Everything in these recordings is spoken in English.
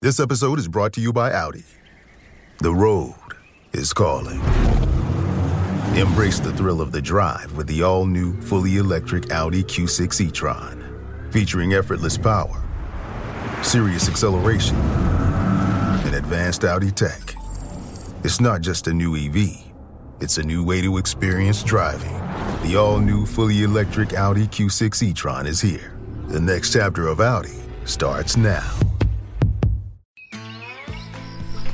This episode is brought to you by Audi. The road is calling. Embrace the thrill of the drive with the all-new, fully electric Audi Q6 e-tron. Featuring effortless power, serious acceleration, and advanced Audi tech. It's not just a new EV. It's a new way to experience driving. The all-new, fully electric Audi Q6 e-tron is here. The next chapter of Audi starts now.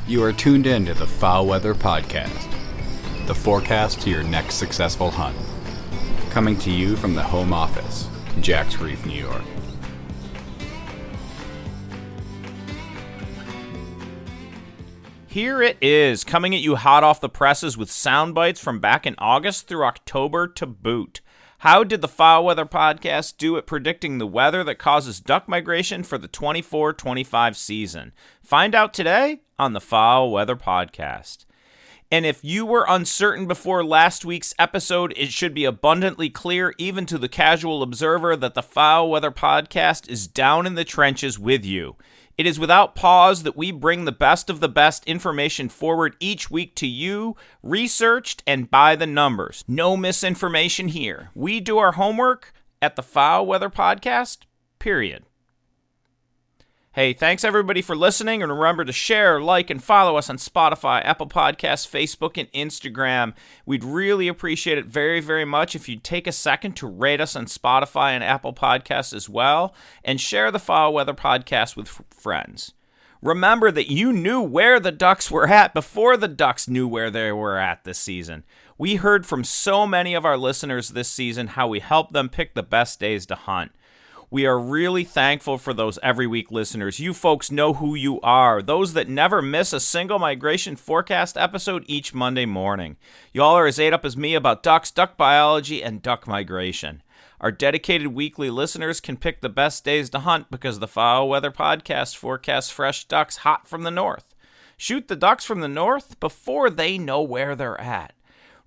You are tuned in to the FowlWeather Podcast, the forecast to your next successful hunt. Coming to you from the home office, Jack's Reef, New York. Here it is, coming at you hot off the presses with sound bites from back in August through October to boot. How did the FowlWeather Podcast do at predicting the weather that causes duck migration for the 24-25 season? Find out today on the FowlWeather Podcast. And if you were uncertain before last week's episode, it should be abundantly clear, even to the casual observer, that the FowlWeather Podcast is down in the trenches with you. It is without pause that we bring the best of the best information forward each week to you, researched and by the numbers. No misinformation here. We do our homework at the FowlWeather Podcast, period. Hey, thanks everybody for listening, and remember to share, like, and follow us on Spotify, Apple Podcasts, Facebook, and Instagram. We'd really appreciate it very, very much if you'd take a second to rate us on Spotify and Apple Podcasts as well, and share the FowlWeather Podcast with friends. Remember that you knew where the ducks were at before the ducks knew where they were at this season. We heard from so many of our listeners this season how we helped them pick the best days to hunt. We are really thankful for those every week listeners. You folks know who you are. Those that never miss a single migration forecast episode each Monday morning. Y'all are as ate up as me about ducks, duck biology, and duck migration. Our dedicated weekly listeners can pick the best days to hunt because the FowlWeather Podcast forecasts fresh ducks hot from the north. Shoot the ducks from the north before they know where they're at.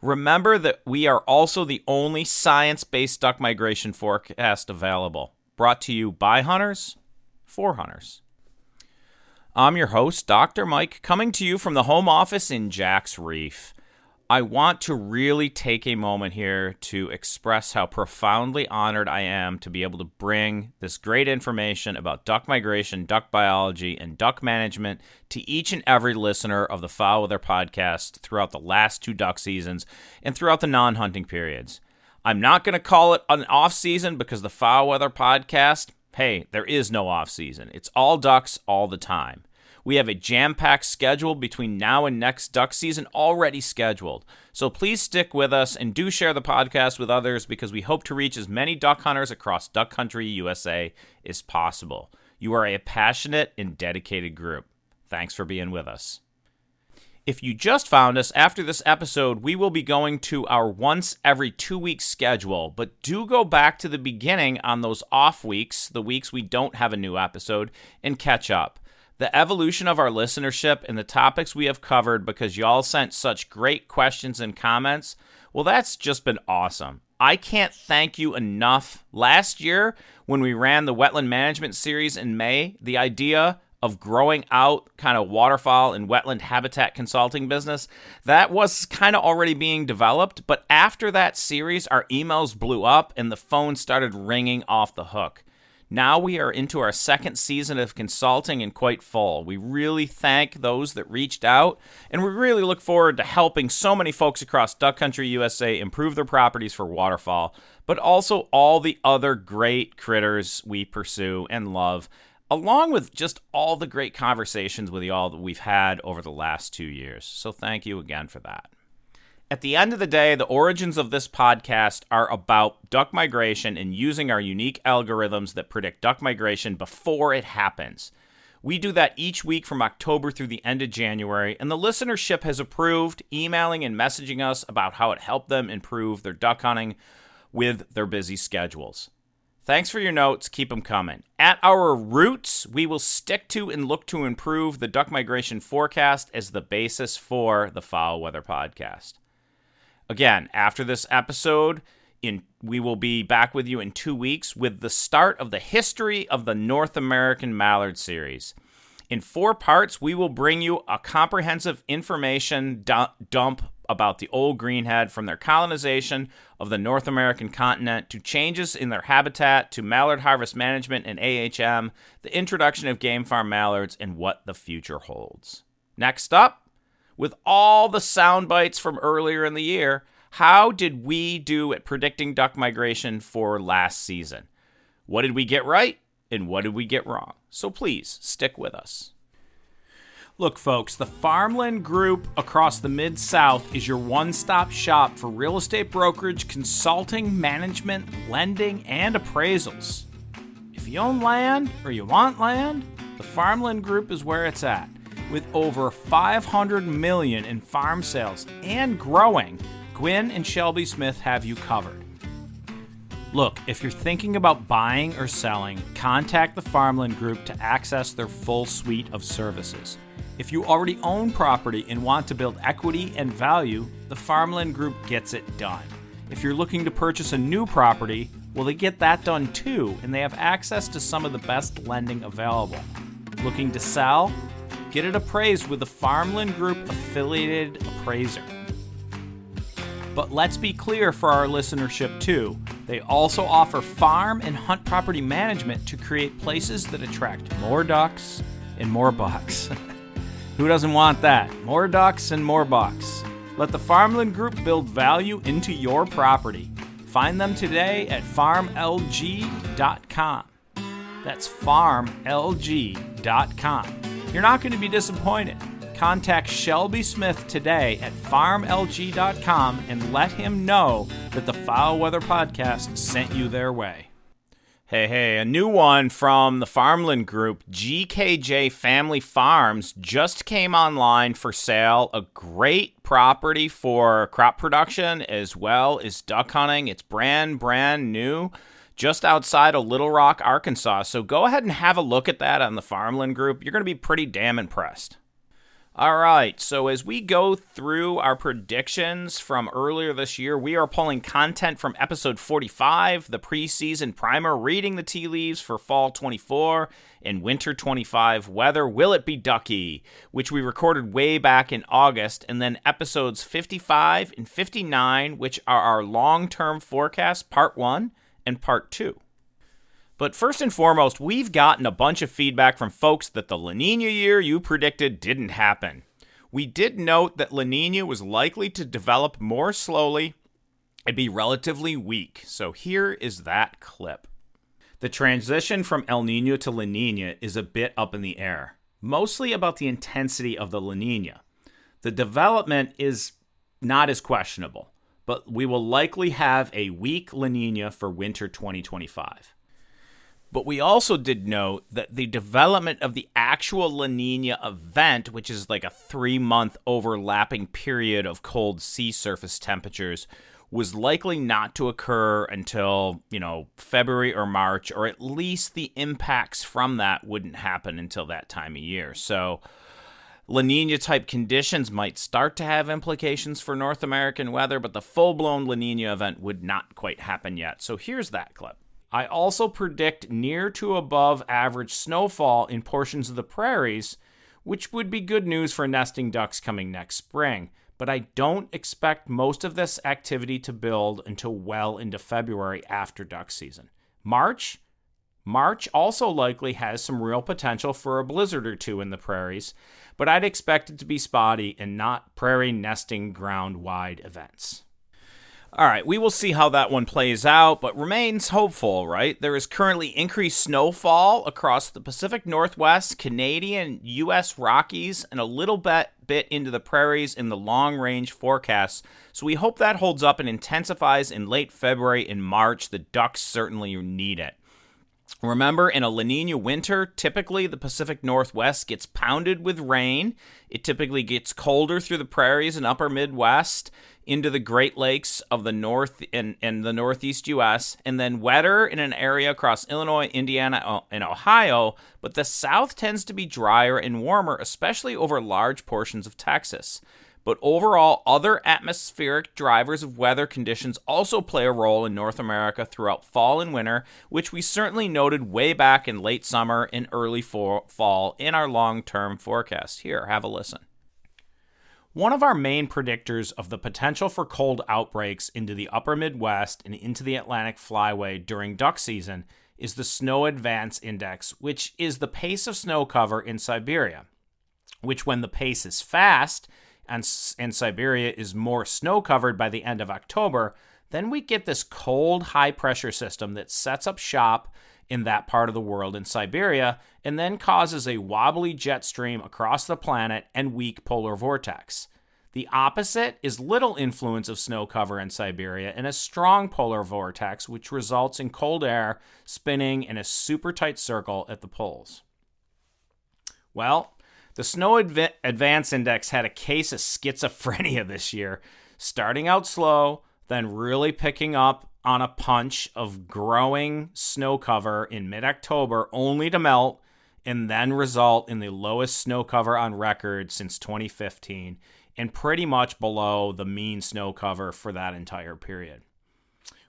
Remember that we are also the only science-based duck migration forecast available. Brought to you by hunters, for hunters. I'm your host, Dr. Mike, coming to you from the home office in Jack's Reef. I want to really take a moment here to express how profoundly honored I am to be able to bring this great information about duck migration, duck biology, and duck management to each and every listener of the FowlWeather Podcast throughout the last two duck seasons and throughout the non-hunting periods. I'm not going to call it an off-season because the FowlWeather Podcast, hey, there is no off-season. It's all ducks all the time. We have a jam-packed schedule between now and next duck season already scheduled. So please stick with us and do share the podcast with others because we hope to reach as many duck hunters across Duck Country, USA as possible. You are a passionate and dedicated group. Thanks for being with us. If you just found us, after this episode, we will be going to our once every 2 week schedule, but do go back to the beginning on those off weeks, the weeks we don't have a new episode, and catch up. The evolution of our listenership and the topics we have covered because y'all sent such great questions and comments, well, that's just been awesome. I can't thank you enough. Last year, when we ran the Wetland Management Series in May, the idea of growing out kind of waterfowl and wetland habitat consulting business, that was kind of already being developed. But after that series, our emails blew up and the phone started ringing off the hook. Now we are into our second season of consulting and quite full. We really thank those that reached out, and we really look forward to helping so many folks across Duck Country, USA improve their properties for waterfowl, but also all the other great critters we pursue and love, along with just all the great conversations with y'all that we've had over the last 2 years. So thank you again for that. At the end of the day, the origins of this podcast are about duck migration and using our unique algorithms that predict duck migration before it happens. We do that each week from October through the end of January, and the listenership has approved emailing and messaging us about how it helped them improve their duck hunting with their busy schedules. Thanks for your notes. Keep them coming. At our roots, we will stick to and look to improve the duck migration forecast as the basis for the FowlWeather Podcast. Again, after this episode, we will be back with you in 2 weeks with the start of the history of the North American Mallard series. In 4 parts, we will bring you a comprehensive information dump about the old greenhead, from their colonization of the North American continent to changes in their habitat to mallard harvest management and AHM, the introduction of game farm mallards, and what the future holds. Next up, with all the sound bites from earlier in the year, how did we do at predicting duck migration for last season? What did we get right, and what did we get wrong? So please, stick with us. Look, folks, the Farmland Group across the Mid-South is your one-stop shop for real estate brokerage, consulting, management, lending, and appraisals. If you own land or you want land, the Farmland Group is where it's at. With over $500 million in farm sales and growing, Gwynn and Shelby Smith have you covered. Look, if you're thinking about buying or selling, contact the Farmland Group to access their full suite of services. If you already own property and want to build equity and value, the Farmland Group gets it done. If you're looking to purchase a new property, well, they get that done too, and they have access to some of the best lending available. Looking to sell? Get it appraised with the Farmland Group affiliated appraiser. But let's be clear for our listenership too. They also offer farm and hunt property management to create places that attract more ducks and more bucks. Who doesn't want that? More ducks and more bucks. Let the Farmland Group build value into your property. Find them today at farmlg.com. That's farmlg.com. You're not going to be disappointed. Contact Shelby Smith today at farmlg.com and let him know that the Foul Weather Podcast sent you their way. Hey, a new one from the Farmland Group, GKJ Family Farms, just came online for sale. A great property for crop production as well as duck hunting. It's brand new, just outside of Little Rock, Arkansas. So go ahead and have a look at that on the Farmland Group. You're going to be pretty damn impressed. All right, so as we go through our predictions from earlier this year, we are pulling content from episode 45, the preseason primer, reading the tea leaves for fall 24 and winter 25 weather. Will it be ducky? Which we recorded way back in August, and then episodes 55 and 59, which are our long-term forecast, part 1 and part 2. But first and foremost, we've gotten a bunch of feedback from folks that the La Niña year you predicted didn't happen. We did note that La Niña was likely to develop more slowly and be relatively weak, so here is that clip. The transition from El Niño to La Niña is a bit up in the air, mostly about the intensity of the La Niña. The development is not as questionable, but we will likely have a weak La Niña for winter 2025. But we also did note that the development of the actual La Niña event, which is like a 3-month overlapping period of cold sea surface temperatures, was likely not to occur until, February or March, or at least the impacts from that wouldn't happen until that time of year. So La Niña type conditions might start to have implications for North American weather, but the full-blown La Niña event would not quite happen yet. So here's that clip. I also predict near to above average snowfall in portions of the prairies, which would be good news for nesting ducks coming next spring. But I don't expect most of this activity to build until well into February after duck season. March also likely has some real potential for a blizzard or two in the prairies, but I'd expect it to be spotty and not prairie nesting ground-wide events. All right, we will see how that one plays out, but remains hopeful, right? There is currently increased snowfall across the Pacific Northwest, Canadian, U.S. Rockies, and a little bit into the prairies in the long-range forecasts. So we hope that holds up and intensifies in late February and March. The ducks certainly need it. Remember, in a La Niña winter, typically the Pacific Northwest gets pounded with rain. It typically gets colder through the prairies and upper Midwest into the Great Lakes of the North and the Northeast U.S., and then wetter in an area across Illinois, Indiana, and Ohio, but the South tends to be drier and warmer, especially over large portions of Texas. But overall, other atmospheric drivers of weather conditions also play a role in North America throughout fall and winter, which we certainly noted way back in late summer and early fall in our long-term forecast. Here, have a listen. One of our main predictors of the potential for cold outbreaks into the upper Midwest and into the Atlantic Flyway during duck season is the Snow Advance Index, which is the pace of snow cover in Siberia, which when the pace is fast and Siberia is more snow-covered by the end of October, then we get this cold, high-pressure system that sets up shop in that part of the world in Siberia and then causes a wobbly jet stream across the planet and weak polar vortex. The opposite is little influence of snow cover in Siberia and a strong polar vortex, which results in cold air spinning in a super tight circle at the poles. Well, the Snow Advance Index had a case of schizophrenia this year, starting out slow, then really picking up on a punch of growing snow cover in mid-October, only to melt and then result in the lowest snow cover on record since 2015, and pretty much below the mean snow cover for that entire period.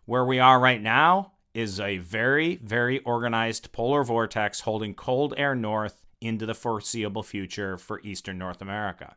Where we are right now is a very, very organized polar vortex holding cold air north into the foreseeable future for eastern North America.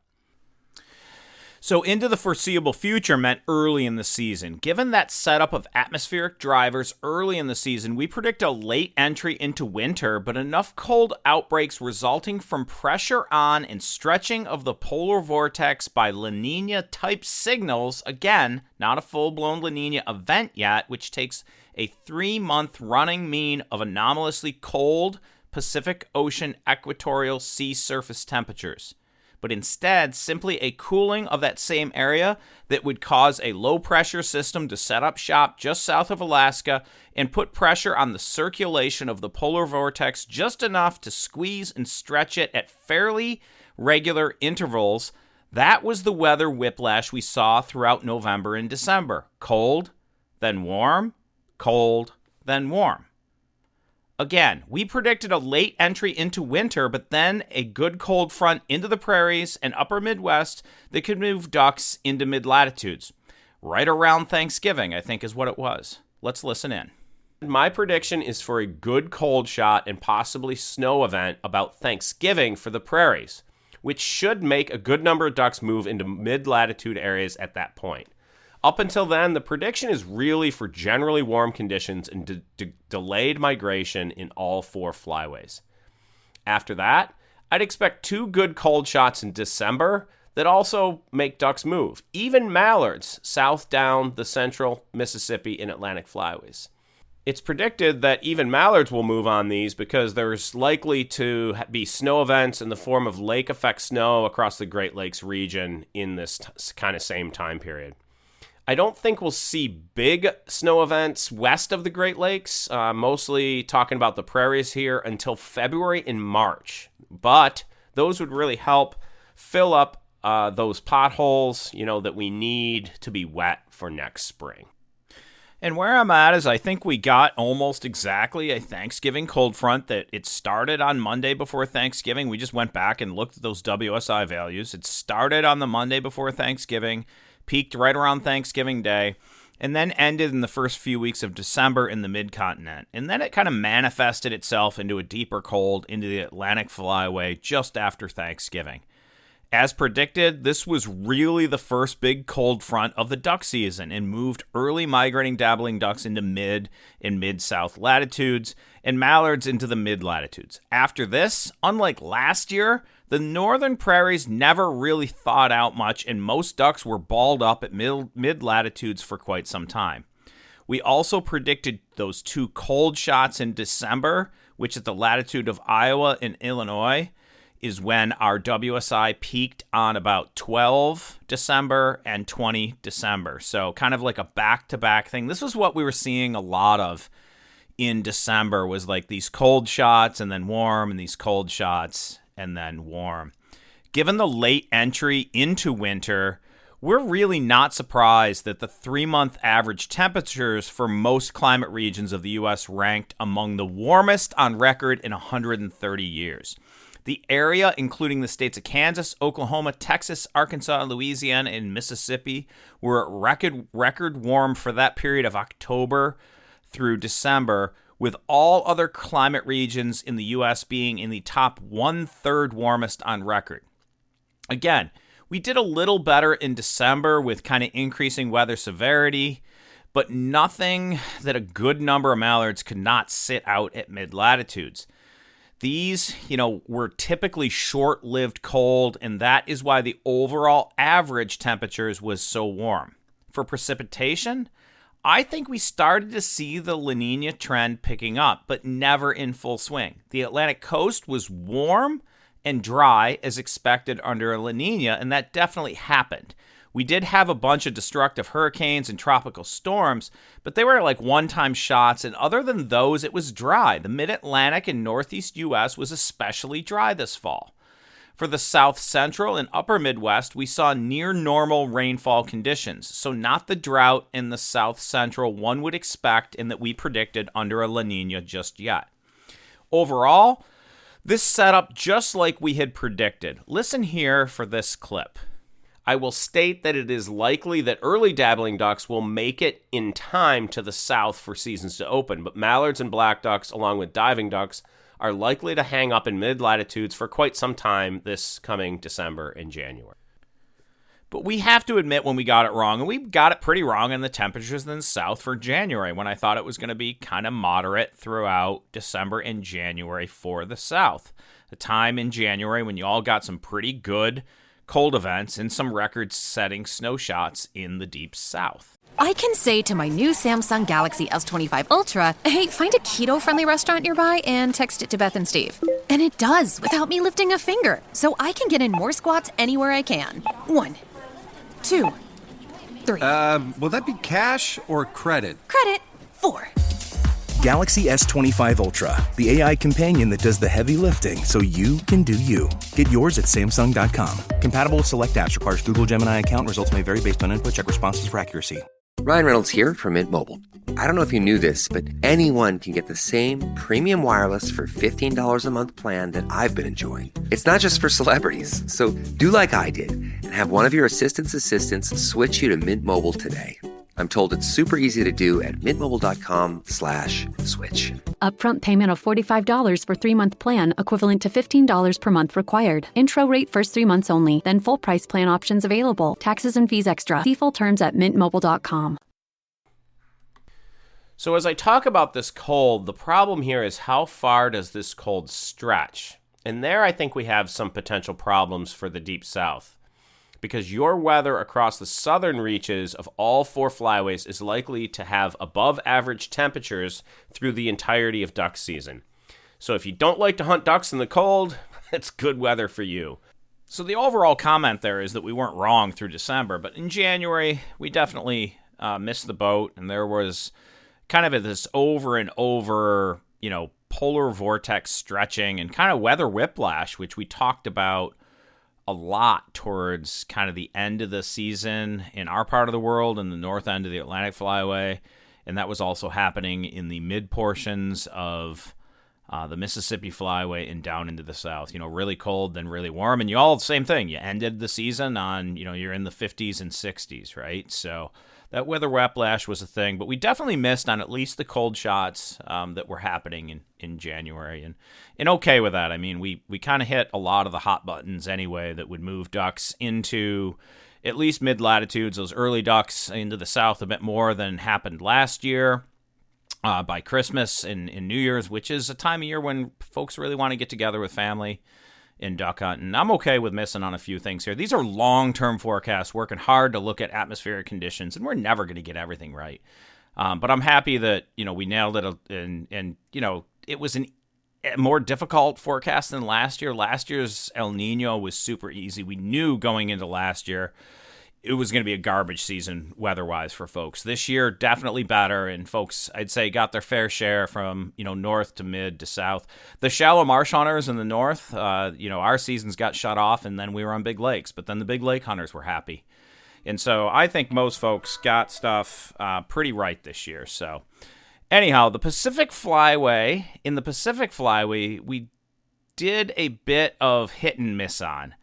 So into the foreseeable future meant early in the season. Given that setup of atmospheric drivers early in the season, we predict a late entry into winter, but enough cold outbreaks resulting from pressure on and stretching of the polar vortex by La Niña type signals, again, not a full-blown La Niña event yet, which takes a 3-month running mean of anomalously cold Pacific Ocean equatorial sea surface temperatures, but instead simply a cooling of that same area that would cause a low-pressure system to set up shop just south of Alaska and put pressure on the circulation of the polar vortex just enough to squeeze and stretch it at fairly regular intervals. That was the weather whiplash we saw throughout November and December. Cold, then warm, cold, then warm. Again, we predicted a late entry into winter, but then a good cold front into the prairies and upper Midwest that could move ducks into mid-latitudes. Right around Thanksgiving, I think is what it was. Let's listen in. My prediction is for a good cold shot and possibly snow event about Thanksgiving for the prairies, which should make a good number of ducks move into mid-latitude areas at that point. Up until then, the prediction is really for generally warm conditions and delayed migration in all 4 flyways. After that, I'd expect 2 good cold shots in December that also make ducks move, even mallards south down the central Mississippi and Atlantic flyways. It's predicted that even mallards will move on these because there's likely to be snow events in the form of lake effect snow across the Great Lakes region in this kind of same time period. I don't think we'll see big snow events west of the Great Lakes, mostly talking about the prairies here, until February and March. But those would really help fill up those potholes, that we need to be wet for next spring. And where I'm at is I think we got almost exactly a Thanksgiving cold front that it started on Monday before Thanksgiving. We just went back and looked at those WSI values. It started on the Monday before Thanksgiving, peaked right around Thanksgiving Day, and then ended in the first few weeks of December in the mid-continent. And then it kind of manifested itself into a deeper cold into the Atlantic Flyway just after Thanksgiving. As predicted, this was really the first big cold front of the duck season and moved early migrating dabbling ducks into mid and mid-south latitudes and mallards into the mid-latitudes. After this, unlike last year, the northern prairies never really thawed out much, and most ducks were balled up at mid-latitudes for quite some time. We also predicted those 2 cold shots in December, which at the latitude of Iowa and Illinois is when our WSI peaked on about 12 December and 20 December. So kind of like a back-to-back thing. This was what we were seeing a lot of in December, was like these cold shots and then warm, and these cold shots and then warm. Given the late entry into winter, we're really not surprised that the 3-month average temperatures for most climate regions of the U.S. ranked among the warmest on record in 130 years. The area, including the states of Kansas, Oklahoma, Texas, Arkansas, Louisiana, and Mississippi, were at record warm for that period of October through December, with all other climate regions in the U.S. being in the top 1/3 warmest on record. Again, we did a little better in December with kind of increasing weather severity, but nothing that a good number of mallards could not sit out at mid-latitudes. These, were typically short-lived cold, and that is why the overall average temperatures was so warm. For precipitation, I think we started to see the La Niña trend picking up, but never in full swing. The Atlantic coast was warm and dry as expected under a La Niña, and that definitely happened. We did have a bunch of destructive hurricanes and tropical storms, but they were like one-time shots, and other than those, it was dry. The mid-Atlantic and northeast U.S. was especially dry this fall. For the south central and upper Midwest, we saw near normal rainfall conditions, so not the drought in the south central one would expect and that we predicted under a La Niña just yet. Overall, this set up just like we had predicted. Listen here for this clip. I will state that it is likely that early dabbling ducks will make it in time to the south for seasons to open, but mallards and black ducks, along with diving ducks, are likely to hang up in mid-latitudes for quite some time this coming December and January. But we have to admit when we got it wrong, and we got it pretty wrong in the temperatures in the south for January, when I thought it was going to be kind of moderate throughout December and January for the south. The time in January when you all got some pretty good cold events and some record-setting snow shots in the deep south. I can say to my new Samsung Galaxy S25 Ultra, hey, find a keto-friendly restaurant nearby and text it to Beth and Steve. And it does, without me lifting a finger. So I can get in more squats anywhere I can. 1, 2, 3. Will that be cash or credit? Credit. 4. Galaxy S25 Ultra, the AI companion that does the heavy lifting so you can do you. Get yours at Samsung.com. Compatible with select apps. Requires Google Gemini account. Results may vary based on input. Check responses for accuracy. Ryan Reynolds here from Mint Mobile. I don't know if you knew this, but anyone can get the same premium wireless for $15 a month plan that I've been enjoying. It's not just for celebrities. So do like I did and have one of your assistants switch you to Mint Mobile today. I'm told it's super easy to do at mintmobile.com/switch. Upfront payment of $45 for 3-month plan, equivalent to $15 per month required. Intro rate first 3 months only, then full price plan options available. Taxes and fees extra. See full terms at mintmobile.com. So as I talk about this cold, the problem here is how far does this cold stretch? And there I think we have some potential problems for the deep south, because your weather across the southern reaches of all 4 flyways is likely to have above average temperatures through the entirety of duck season. So if you don't like to hunt ducks in the cold, it's good weather for you. So the overall comment there is that we weren't wrong through December, but in January, we definitely missed the boat, and there was kind of this over and over, polar vortex stretching and kind of weather whiplash, which we talked about a lot towards kind of the end of the season in our part of the world and the north end of the Atlantic flyway. And that was also happening in the mid portions of the Mississippi flyway and down into the south, really cold, then really warm. And you all, same thing. You ended the season on, you're in the 50s and 60s, right? So that weather whiplash was a thing, but we definitely missed on at least the cold shots that were happening in January, and okay with that. I mean, we kind of hit a lot of the hot buttons anyway that would move ducks into at least mid-latitudes, those early ducks into the south a bit more than happened last year by Christmas and New Year's, which is a time of year when folks really want to get together with family in duck hunt. And I'm okay with missing on a few things here. These are long-term forecasts, working hard to look at atmospheric conditions, and we're never going to get everything right. But I'm happy that, we nailed it, and it was a more difficult forecast than last year. Last year's El Nino was super easy. We knew going into last year it was going to be a garbage season weather-wise for folks. This year, definitely better, and folks, I'd say, got their fair share from, north to mid to south. The shallow marsh hunters in the north, our seasons got shut off, and then we were on big lakes, but then the big lake hunters were happy. And so I think most folks got stuff pretty right this year. So anyhow, in the Pacific Flyway, we did a bit of hit and miss on.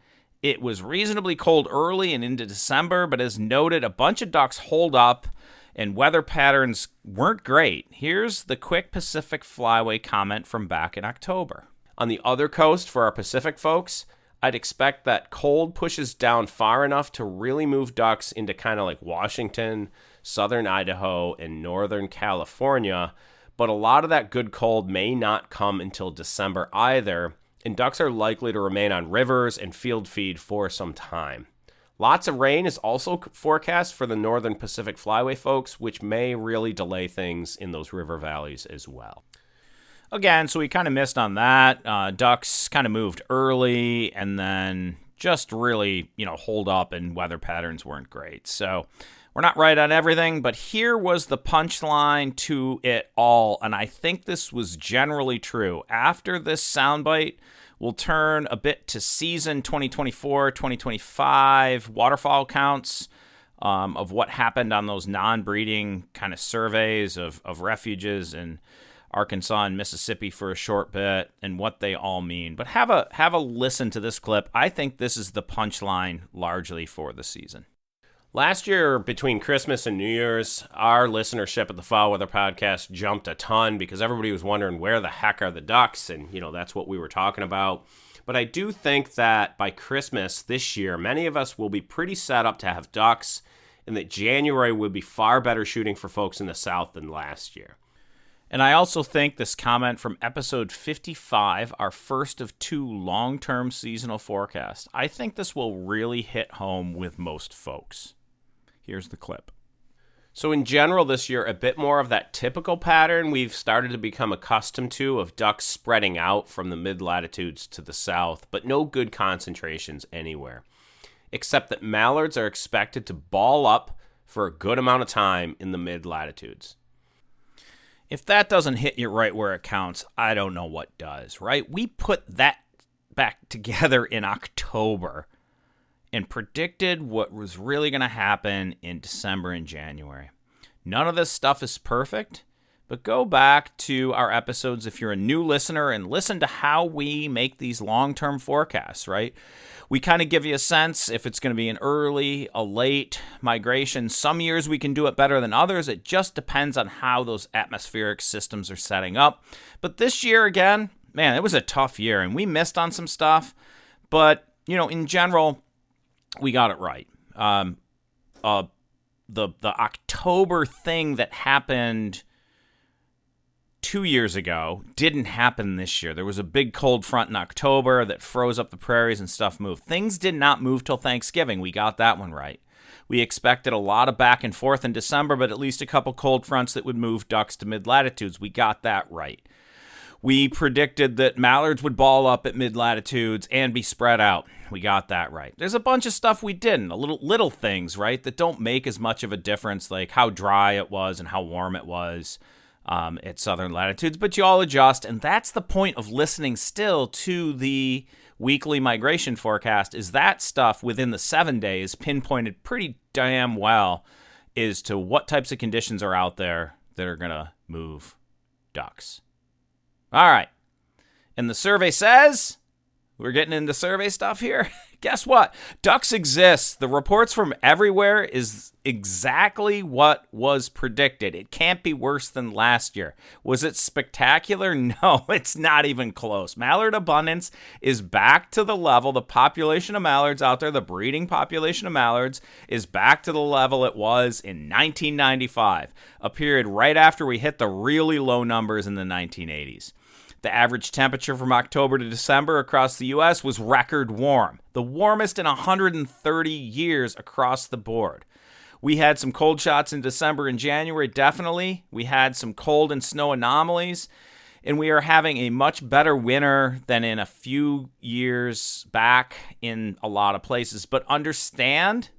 It was reasonably cold early and into December, but as noted, a bunch of ducks holed up and weather patterns weren't great. Here's the quick Pacific Flyway comment from back in October. On the other coast, for our Pacific folks, I'd expect that cold pushes down far enough to really move ducks into kind of like Washington, southern Idaho, and northern California, but a lot of that good cold may not come until December either, and ducks are likely to remain on rivers and field feed for some time. Lots of rain is also forecast for the northern Pacific Flyway folks, which may really delay things in those river valleys as well. Again, so we kind of missed on that. Ducks kind of moved early and then just really, holed up and weather patterns weren't great. So we're not right on everything, but here was the punchline to it all, and I think this was generally true. After this soundbite, we'll turn a bit to season 2024-2025 waterfowl counts of what happened on those non-breeding kind of surveys of refuges in Arkansas and Mississippi for a short bit and what they all mean. But have a listen to this clip. I think this is the punchline largely for the season. Last year, between Christmas and New Year's, our listenership at the FowlWeather Podcast jumped a ton because everybody was wondering where the heck are the ducks, and that's what we were talking about. But I do think that by Christmas this year, many of us will be pretty set up to have ducks, and that January will be far better shooting for folks in the South than last year. And I also think this comment from episode 55, our first of 2 long-term seasonal forecasts, I think this will really hit home with most folks. Here's the clip. So in general this year, a bit more of that typical pattern we've started to become accustomed to of ducks spreading out from the mid-latitudes to the south, but no good concentrations anywhere. Except that mallards are expected to ball up for a good amount of time in the mid-latitudes. If that doesn't hit you right where it counts, I don't know what does, right? We put that back together in October and predicted what was really going to happen in December and January. None of this stuff is perfect, but go back to our episodes if you're a new listener and listen to how we make these long-term forecasts, right? We kind of give you a sense if it's going to be an early, a late migration. Some years we can do it better than others. It just depends on how those atmospheric systems are setting up. But this year, again, man, it was a tough year, and we missed on some stuff. But, in general, we got it right. The October thing that happened 2 years ago didn't happen this year. There was a big cold front in October that froze up the prairies and stuff moved. Things did not move till Thanksgiving. We got that one right. We expected a lot of back and forth in December, but at least a couple cold fronts that would move ducks to mid-latitudes. We got that right. We predicted that mallards would ball up at mid-latitudes and be spread out. We got that right. There's a bunch of stuff we didn't, little things, right, that don't make as much of a difference, like how dry it was and how warm it was at southern latitudes, but you all adjust, and that's the point of listening still to the weekly migration forecast, is that stuff within the 7 days pinpointed pretty damn well as to what types of conditions are out there that are going to move ducks. All right. And the survey says, we're getting into survey stuff here. Guess what? Ducks exist. The reports from everywhere is exactly what was predicted. It can't be worse than last year. Was it spectacular? No, it's not even close. Mallard abundance is back to the level. The population of mallards out there, the breeding population of mallards, is back to the level it was in 1995, a period right after we hit the really low numbers in the 1980s. The average temperature from October to December across the U.S. was record warm, the warmest in 130 years across the board. We had some cold shots in December and January, definitely. We had some cold and snow anomalies, and we are having a much better winter than in a few years back in a lot of places. But understand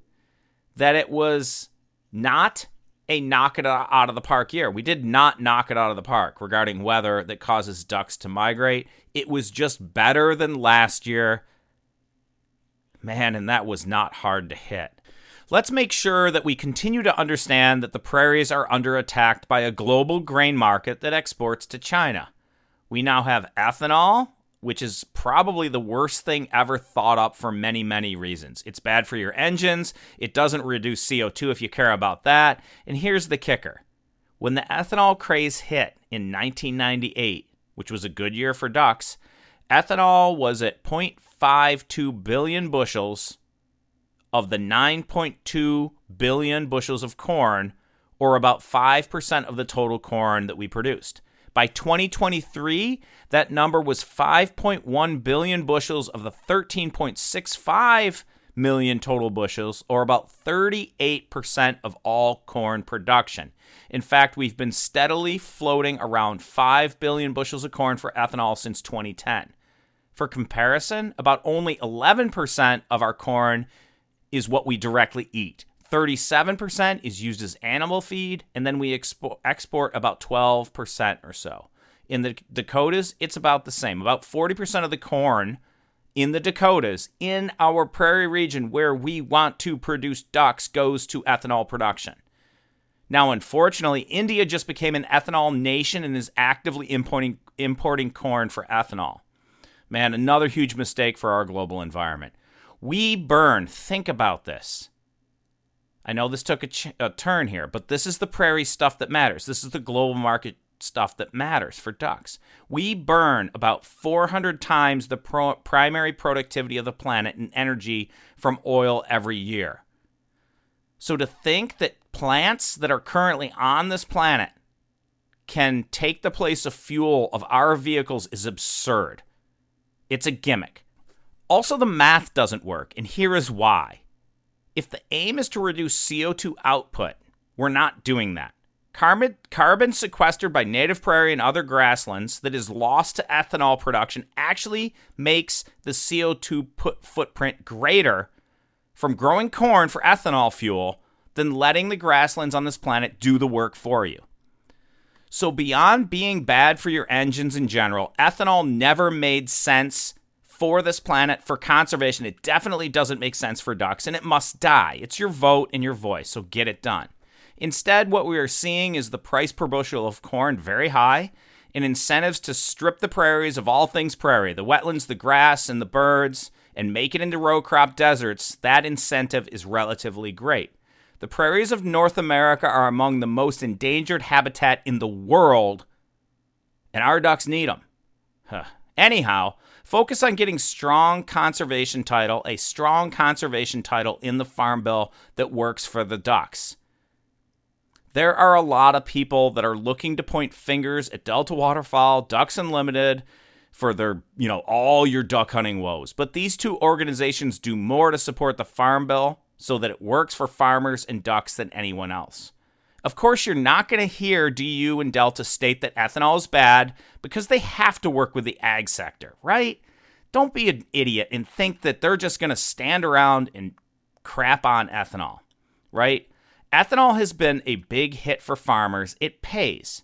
that it was not a knock it out of the park year. We did not knock it out of the park regarding weather that causes ducks to migrate. It was just better than last year. Man, and that was not hard to hit. Let's make sure that we continue to understand that the prairies are under attack by a global grain market that exports to China. We now have ethanol which is probably the worst thing ever thought up for many, many reasons. It's bad for your engines. It doesn't reduce CO2 if you care about that. And here's the kicker. When the ethanol craze hit in 1998, which was a good year for ducks, ethanol was at 0.52 billion bushels of the 9.2 billion bushels of corn, or about 5% of the total corn that we produced. By 2023, that number was 5.1 billion bushels of the 13.65 million total bushels, or about 38% of all corn production. In fact, we've been steadily floating around 5 billion bushels of corn for ethanol since 2010. For comparison, about only 11% of our corn is what we directly eat. 37% is used as animal feed, and then we export about 12% or so. In the Dakotas, it's about the same. About 40% of the corn in the Dakotas, in our prairie region where we want to produce ducks, goes to ethanol production. Now, unfortunately, India just became an ethanol nation and is actively importing corn for ethanol. Man, another huge mistake for our global environment. We burn, think about this. I know this took a turn here, but this is the prairie stuff that matters. This is the global market stuff that matters for ducks. We burn about 400 times the primary productivity of the planet in energy from oil every year. So to think that plants that are currently on this planet can take the place of fuel of our vehicles is absurd. It's a gimmick. Also, the math doesn't work, and here is why. If the aim is to reduce CO2 output, we're not doing that. Carbon sequestered by native prairie and other grasslands that is lost to ethanol production actually makes the CO2 footprint greater from growing corn for ethanol fuel than letting the grasslands on this planet do the work for you. So beyond being bad for your engines in general, ethanol never made sense for this planet, for conservation. It definitely doesn't make sense for ducks, and it must die. It's your vote and your voice, so get it done. Instead, what we are seeing is the price per bushel of corn very high, and incentives to strip the prairies of all things prairie, the wetlands, the grass, and the birds, and make it into row crop deserts. That incentive is relatively great. The prairies of North America are among the most endangered habitat in the world, and our ducks need them. Anyhow, focus on getting a strong conservation title in the Farm Bill that works for the ducks. There are a lot of people that are looking to point fingers at Delta Waterfowl, Ducks Unlimited, for their, all your duck hunting woes. But these two organizations do more to support the Farm Bill so that it works for farmers and ducks than anyone else. Of course, you're not going to hear DU and Delta state that ethanol is bad because they have to work with the ag sector, right? Don't be an idiot and think that they're just going to stand around and crap on ethanol, right? Ethanol has been a big hit for farmers. It pays.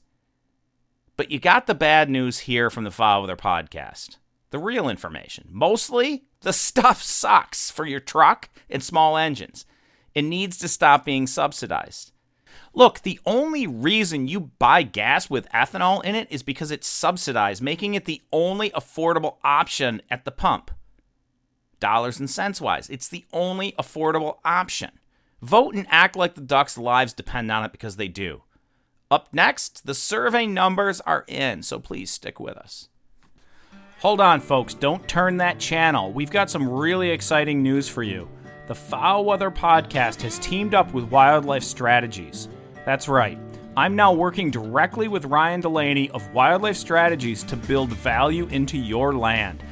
But you got the bad news here from the FowlWeather Podcast. The real information. Mostly, the stuff sucks for your truck and small engines. It needs to stop being subsidized. Look, the only reason you buy gas with ethanol in it is because it's subsidized, making it the only affordable option at the pump. Dollars and cents wise, it's the only affordable option. Vote and act like the ducks' lives depend on it, because they do. Up next, the survey numbers are in, so please stick with us. Hold on, folks. Don't turn that channel. We've got some really exciting news for you. The FowlWeather Podcast has teamed up with Wildlife Strategies. That's right. I'm now working directly with Ryan Delaney of Wildlife Strategies to build value into your land.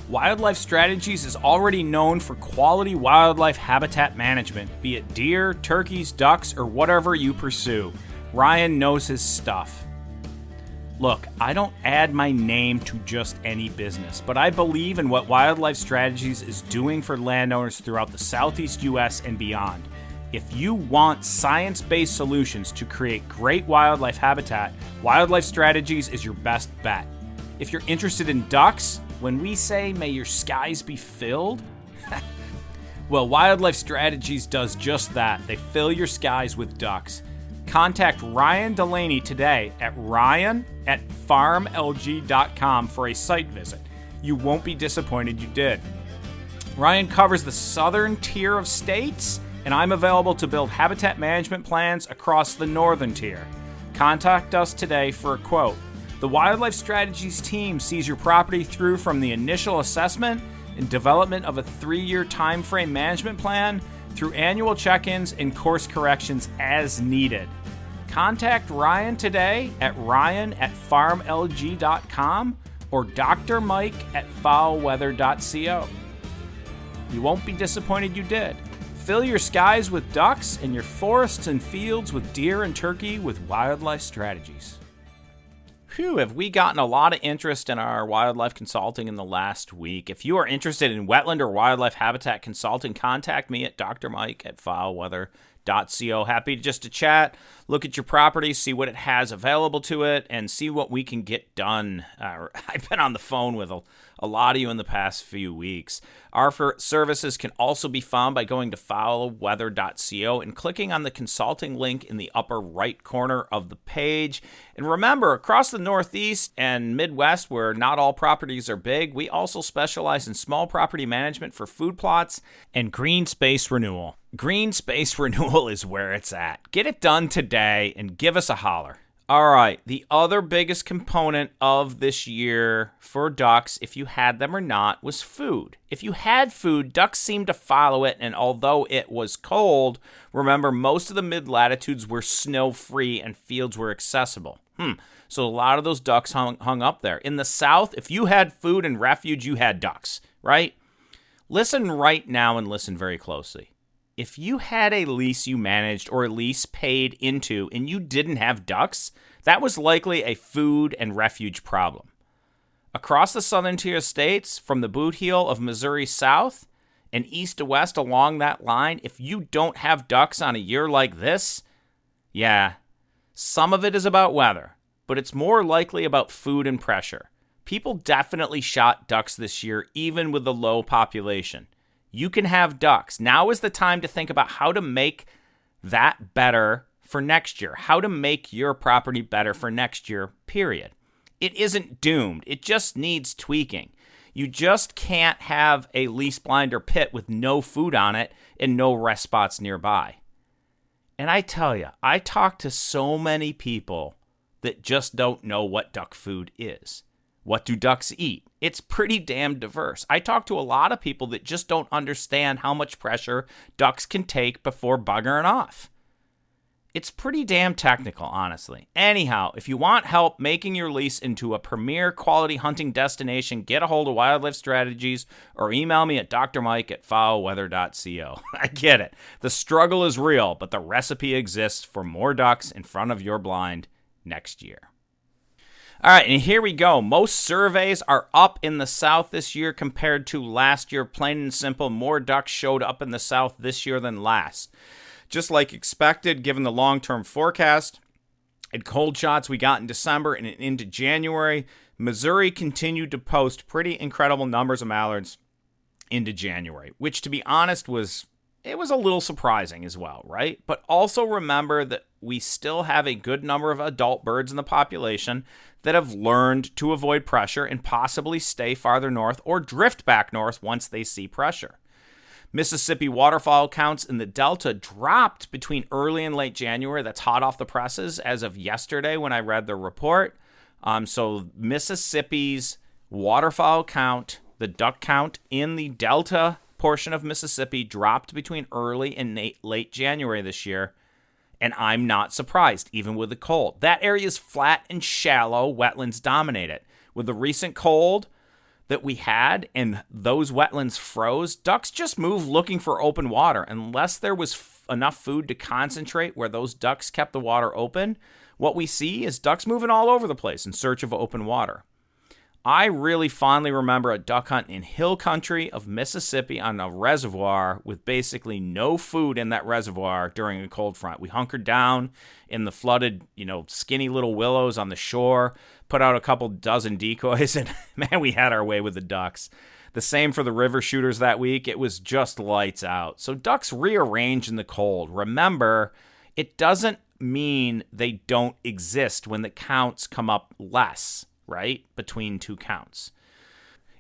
Wildlife Strategies is already known for quality wildlife habitat management, be it deer, turkeys, ducks, or whatever you pursue. Ryan knows his stuff. Look, I don't add my name to just any business, but I believe in what Wildlife Strategies is doing for landowners throughout the Southeast U.S. and beyond. If you want science-based solutions to create great wildlife habitat, Wildlife Strategies is your best bet. If you're interested in ducks, when we say, may your skies be filled, well, Wildlife Strategies does just that. They fill your skies with ducks. Contact Ryan Delaney today at ryan@farmlg.com for a site visit. You won't be disappointed you did. Ryan covers the southern tier of states, and I'm available to build habitat management plans across the northern tier. Contact us today for a quote. The Wildlife Strategies team sees your property through from the initial assessment and development of a 3-year timeframe management plan through annual check-ins and course corrections as needed. Contact Ryan today at ryan@farmlg.com or Dr. Mike at FowlWeather.co. You won't be disappointed you did. Fill your skies with ducks and your forests and fields with deer and turkey with Wildlife Strategies. Phew, have we gotten a lot of interest in our wildlife consulting in the last week? If you are interested in wetland or wildlife habitat consulting, contact me at drmike@FowlWeather.co. Happy just to chat, look at your property, see what it has available to it, and see what we can get done. I've been on the phone with a lot of you in the past few weeks. Our services can also be found by going to FowlWeather.co and clicking on the consulting link in the upper right corner of the page. And remember, across the Northeast and Midwest, where not all properties are big, we also specialize in small property management for food plots and green space renewal. Green space renewal is where it's at. Get it done today and give us a holler. All right, the other biggest component of this year for ducks, if you had them or not, was food. If you had food, ducks seemed to follow it, and although it was cold, remember, most of the mid-latitudes were snow-free and fields were accessible. So a lot of those ducks hung up there. In the South, if you had food and refuge, you had ducks, right? Listen right now and listen very closely. If you had a lease you managed or a lease paid into and you didn't have ducks, that was likely a food and refuge problem. Across the southern tier of states, from the boot heel of Missouri south and east to west along that line, if you don't have ducks on a year like this, yeah, some of it is about weather, but it's more likely about food and pressure. People definitely shot ducks this year, even with the low population. You can have ducks. Now is the time to think about how to make that better for next year, how to make your property better for next year, period. It isn't doomed. It just needs tweaking. You just can't have a lease blind or pit with no food on it and no rest spots nearby. And I tell you, I talk to so many people that just don't know what duck food is. What do ducks eat? It's pretty damn diverse. I talk to a lot of people that just don't understand how much pressure ducks can take before buggering off. It's pretty damn technical, honestly. Anyhow, if you want help making your lease into a premier quality hunting destination, get a hold of Wildlife Strategies or email me at drmike@FowlWeather.co. I get it. The struggle is real, but the recipe exists for more ducks in front of your blind next year. All right, and here we go. Most surveys are up in the South this year compared to last year. Plain and simple, more ducks showed up in the South this year than last. Just like expected, given the long-term forecast and cold shots we got in December and into January, Missouri continued to post pretty incredible numbers of mallards into January, which, to be honest, was a little surprising as well, right? But also remember that we still have a good number of adult birds in the population that have learned to avoid pressure and possibly stay farther north or drift back north once they see pressure. Mississippi waterfowl counts in the Delta dropped between early and late January. That's hot off the presses as of yesterday when I read the report. So Mississippi's waterfowl count, the duck count in the Delta portion of Mississippi dropped between early and late January this year. And I'm not surprised, even with the cold. That area is flat and shallow. Wetlands dominate it. With the recent cold that we had and those wetlands froze, ducks just move looking for open water. Unless there was enough food to concentrate where those ducks kept the water open, what we see is ducks moving all over the place in search of open water. I really fondly remember a duck hunt in hill country of Mississippi on a reservoir with basically no food in that reservoir during a cold front. We hunkered down in the flooded, skinny little willows on the shore, put out a couple dozen decoys, and man, we had our way with the ducks. The same for the river shooters that week. It was just lights out. So ducks rearrange in the cold. Remember, it doesn't mean they don't exist when the counts come up less, right? Between two counts.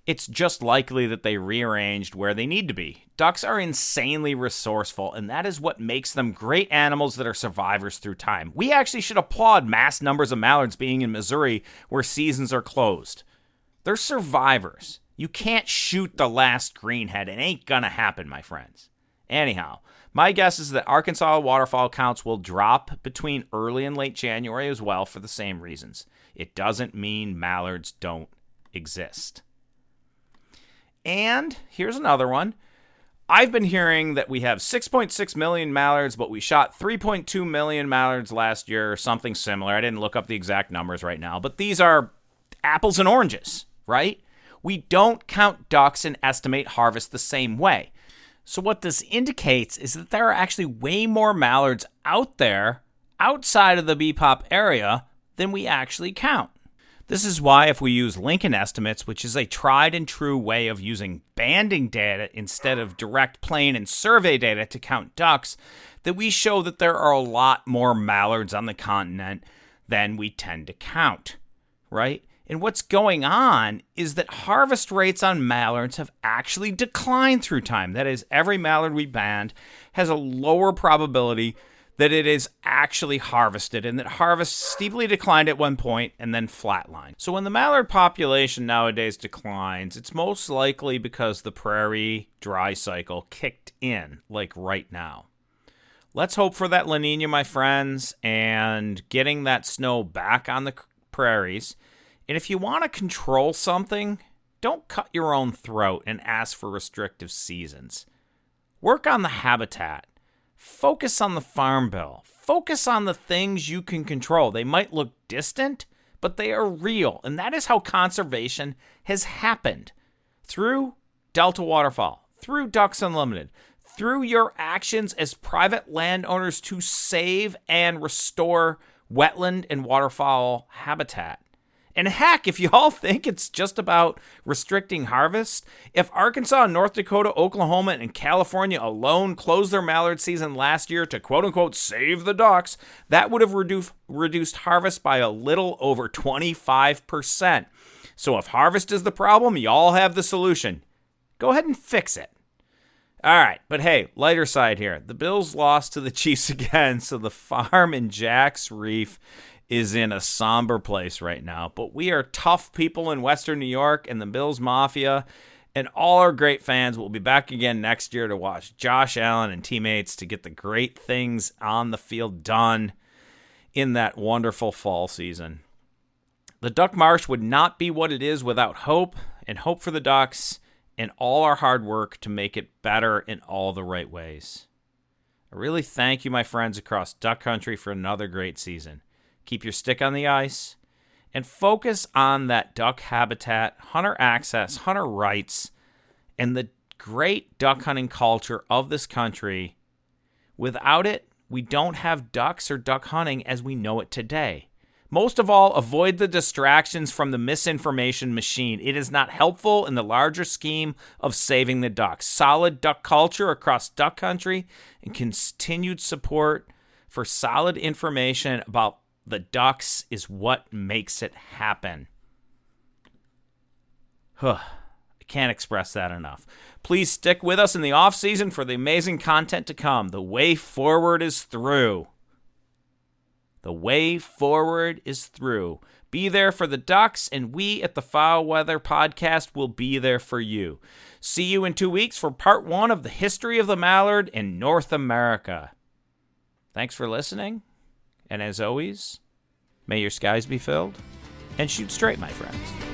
It's just likely that they rearranged where they need to be. Ducks are insanely resourceful, and that is what makes them great animals that are survivors through time. We actually should applaud mass numbers of mallards being in Missouri where seasons are closed. They're survivors. You can't shoot the last greenhead. It ain't gonna happen, my friends. Anyhow, my guess is that Arkansas waterfowl counts will drop between early and late January as well for the same reasons. It doesn't mean mallards don't exist. And here's another one. I've been hearing that we have 6.6 million mallards, but we shot 3.2 million mallards last year or something similar. I didn't look up the exact numbers right now, but these are apples and oranges, right? We don't count ducks and estimate harvest the same way. So what this indicates is that there are actually way more mallards out there outside of the BPOP area than we actually count. This is why if we use Lincoln estimates, which is a tried and true way of using banding data instead of direct plane and survey data to count ducks, that we show that there are a lot more mallards on the continent than we tend to count, right? And what's going on is that harvest rates on mallards have actually declined through time. That is, every mallard we band has a lower probability that it is actually harvested, and that harvest steeply declined at one point and then flatlined. So when the mallard population nowadays declines, it's most likely because the prairie dry cycle kicked in, like right now. Let's hope for that La Niña, my friends, and getting that snow back on the prairies. And if you want to control something, don't cut your own throat and ask for restrictive seasons. Work on the habitat. Focus on the farm bill. Focus on the things you can control. They might look distant, but they are real. And that is how conservation has happened. Through Delta Waterfowl, through Ducks Unlimited, through your actions as private landowners to save and restore wetland and waterfowl habitat. And heck, if you all think it's just about restricting harvest, if Arkansas, North Dakota, Oklahoma, and California alone closed their mallard season last year to quote-unquote save the ducks, that would have reduced harvest by a little over 25%. So if harvest is the problem, y'all have the solution. Go ahead and fix it. All right, but hey, lighter side here. The Bills lost to the Chiefs again, so the farm in Jack's Reef is in a somber place right now. But we are tough people in Western New York, and the Bills Mafia and all our great fans will be back again next year to watch Josh Allen and teammates to get the great things on the field done in that wonderful fall season. The Duck Marsh would not be what it is without hope, and hope for the Ducks and all our hard work to make it better in all the right ways. I really thank you, my friends across Duck Country, for another great season. Keep your stick on the ice, and focus on that duck habitat, hunter access, hunter rights, and the great duck hunting culture of this country. Without it, we don't have ducks or duck hunting as we know it today. Most of all, avoid the distractions from the misinformation machine. It is not helpful in the larger scheme of saving the ducks. Solid duck culture across duck country and continued support for solid information about the ducks is what makes it happen. I can't express that enough. Please stick with us in the off season for the amazing content to come. The way forward is through. The way forward is through. Be there for the ducks, and we at the FowlWeather Podcast will be there for you. See you in 2 weeks for part 1 of the history of the mallard in North America. Thanks for listening. And as always, may your skies be filled, and shoot straight, my friends.